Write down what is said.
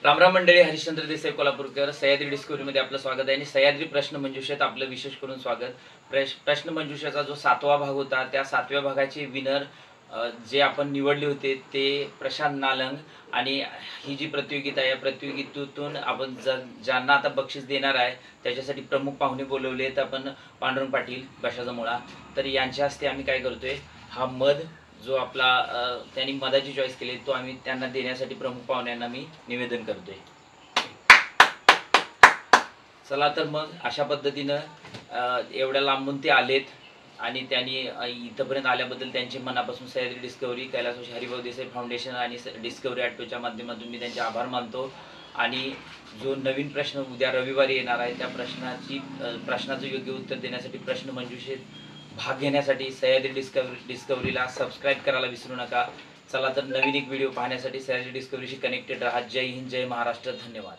रामराम मंडळी, हरिश्चंद्र देसाई कोल्हापूरकर सह्याद्री डिस्कवरीमध्ये आपलं स्वागत आहे. आणि सह्याद्री प्रश्न मंजुषेत आपलं विशेष करून स्वागत. प्रश्न मंजुषेचा जो 7वा भाग होता, त्या 7व्या भागाचे विनर जे आपण निवडले होते ते प्रशांत नालंग. आणि ही जी प्रतियोगिता आहे, या प्रतियोगितेतून आपण ज्यांना आता बक्षीस देणार आहे त्याच्यासाठी प्रमुख पाहुणे बोलवले आहेत आपण, पांडुरंग पाटील, बशाचा मुळा. तर यांच्या हस्ते आम्ही काय करतोय, हा मध जो आपला त्यांनी मधाची चॉईस केली तो आम्ही त्यांना देण्यासाठी प्रमुख पाहुण्यांना मी निवेदन करतोय. चला तर मग अशा पद्धतीनं एवढ्या लांबून ते आलेत आणि त्यांनी इथंपर्यंत आल्याबद्दल त्यांचे मनापासून सह्याद्री डिस्कवरी, कैलास हरिभाऊ देसाई फाउंडेशन आणि डिस्कवरी ॲटोच्या माध्यमातून मी त्यांचे आभार मानतो. आणि जो नवीन प्रश्न उद्या रविवारी येणार आहे त्या प्रश्नाचं योग्य उत्तर देण्यासाठी प्रश्न मंजुषेत भाग घेण्यासाठी सह्याद्री डिस्कवरीला सबस्क्राईब करायला विसरू नका. चला तर नवीन एक व्हिडिओ पाहण्यासाठी सह्याद्री डिस्कवरीशी कनेक्टेड राहा. जय हिंद, जय महाराष्ट्र, धन्यवाद.